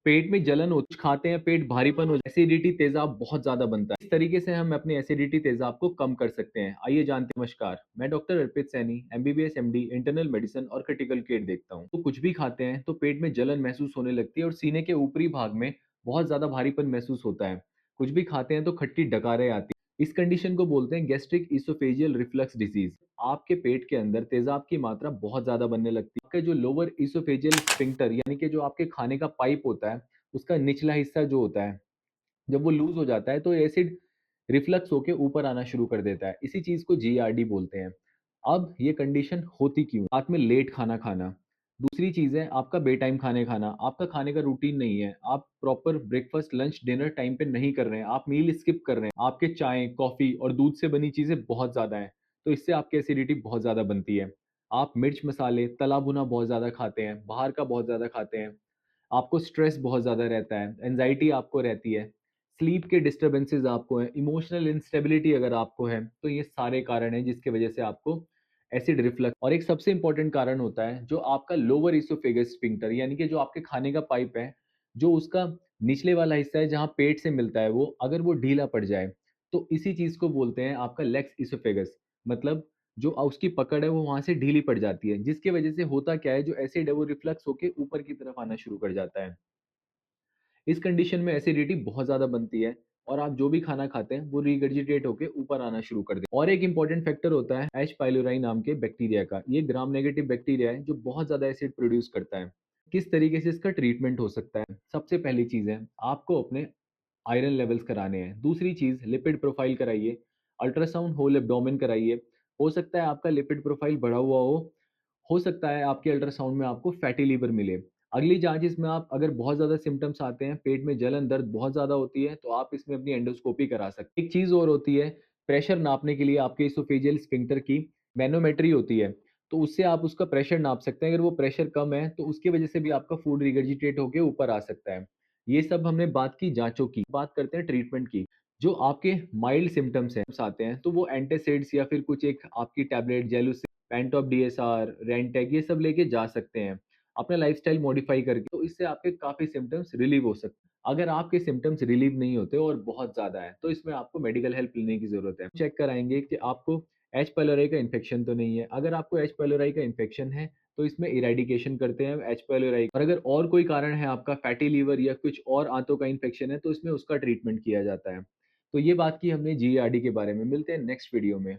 पेट में जलन हो, कुछ खाते हैं पेट भारीपन हो, एसिडिटी तेजाब बहुत ज्यादा बनता है। इस तरीके से हम अपने एसिडिटी तेजाब को कम कर सकते हैं। आइए जानते हैं। नमस्कार, मैं doctor Arpit Saini, MBBS MD, internal medicine और क्रिटिकल केयर देखता हूँ। तो कुछ भी खाते हैं तो पेट में जलन महसूस होने लगती है और सीने के ऊपरी भाग में बहुत ज्यादा भारीपन महसूस होता है। कुछ भी खाते हैं तो खट्टी डकारें आती हैं। इस कंडीशन को बोलते हैं गैस्ट्रिक इसोफेजियल रिफ्लक्स डिजीज। आपके पेट के अंदर तेजाब की मात्रा बहुत ज्यादा बनने लगती है। आपका जो लोअर इसोफेजियल स्फिंक्टर यानी कि जो आपके खाने का पाइप होता है, उसका निचला हिस्सा जो होता है, जब वो लूज हो जाता है तो एसिड रिफ्लक्स होके ऊपर आना शुरू कर देता है। इसी चीज को जीआरडी बोलते हैं। अब ये कंडीशन होती क्यों? रात में लेट खाना खाना। दूसरी चीज है आपका बे टाइम खाने खाना। आपका खाने का रूटीन नहीं है, आप proper breakfast lunch dinner time पे नहीं कर रहे हैं, आप मील स्किप कर रहे हैं। आपके चाय कॉफी और दूध से बनी चीजें बहुत ज्यादा है, तो इससे आपकी एसिडिटी बहुत ज्यादा बनती है। आप मिर्च मसाले तला भुना बहुत ज्यादा खाते हैं, बाहर का बहुत ज्यादा खाते हैं। आपको स्ट्रेस बहुत ज़्यादा रहता है, एंजाइटी आपको रहती है, स्लीप के डिस्टर्बेंसेस आपको हैं, इमोशनल इंस्टेबिलिटी अगर आपको है, तो ये सारे कारण हैं जिसकी वजह से आपको एसिड रिफ्लक्स। और एक सबसे इंपॉर्टेंट कारण होता है जो आपका लोअर इसोफेगस स्फिंक्टर यानी कि जो आपके खाने का पाइप है, जो उसका निचले वाला हिस्सा है जहाँ पेट से मिलता है वो, अगर वो ढीला पड़ जाए, तो इसी चीज़ को बोलते हैं आपका लेक्स इसोफेगस। मतलब जो उसकी पकड़ है वो वहाँ से ढीली पड़ जाती है, जिसकी वजह से होता क्या है, जो एसिड है वो रिफ्लक्स होके ऊपर की तरफ आना शुरू कर जाता है। इस कंडीशन में एसिडिटी बहुत ज़्यादा बनती है और आप जो भी खाना खाते हैं वो रिगर्जिटेट होके ऊपर आना शुरू कर देता है। और एक इंपॉर्टेंट फैक्टर होता है एच पाइलोराई नाम के बैक्टीरिया का। ये ग्राम नेगेटिव बैक्टीरिया है जो बहुत ज़्यादा एसिड प्रोड्यूस करता है। किस तरीके से इसका ट्रीटमेंट हो सकता है? सबसे पहली चीज़ है आपको अपने आयरन लेवल्स कराने हैं। दूसरी चीज़ लिपिड प्रोफाइल कराइए, अल्ट्रासाउंड होल एब्डोमेन कराइए। हो सकता है आपका लिपिड प्रोफाइल बढ़ा हुआ हो सकता है आपके अल्ट्रासाउंड में आपको फैटी लीवर मिले। अगली जाँच इसमें आप अगर बहुत ज़्यादा सिम्पटम्स आते हैं, पेट में जलन, दर्द बहुत ज़्यादा होती है, तो आप इसमें अपनी एंडोस्कोपी करा सकते हैं। एक चीज़ और होती है, प्रेशर नापने के लिए आपके एसोफेजियल स्फिंक्टर की मैनोमेट्री होती है, तो उससे आप उसका प्रेशर नाप सकते हैं। अगर वो प्रेशर कम है, तो उसकी वजह से भी आपका फूड रिगर्जिटेट होके ऊपर आ सकता है। ये सब हमने बात की जाँचों की, बात करते हैं ट्रीटमेंट की। जो आपके माइल्ड सिम्पटम्स हैं आते हैं, तो वो एंटासिड्स या फिर कुछ एक आपकी टैबलेट जेलुसिन, पेंटॉप डीएसआर, रेंटेक ये सब लेके जा सकते हैं, अपना लाइफ़स्टाइल मॉडिफ़ाई करके, तो इससे आपके काफ़ी सिम्पटम्स रिलीव हो सकते हैं। अगर आपके सिम्पटम्स रिलीव नहीं होते और बहुत ज़्यादा है, तो इसमें आपको मेडिकल हेल्प लेने की ज़रूरत है। चेक कराएँगे कि आपको एच पाइलोरी का इन्फेक्शन तो नहीं है। अगर आपको एच पाइलोरी का इन्फेक्शन है, तो इसमें इरेडिकेशन करते हैं एच पाइलोरी। और अगर और कोई कारण है आपका फैटी लीवर या कुछ और आंतों का इन्फेक्शन है, तो इसमें उसका ट्रीटमेंट किया जाता है। तो ये बात की हमने जीएआरडी के बारे में। मिलते हैं नेक्स्ट वीडियो में।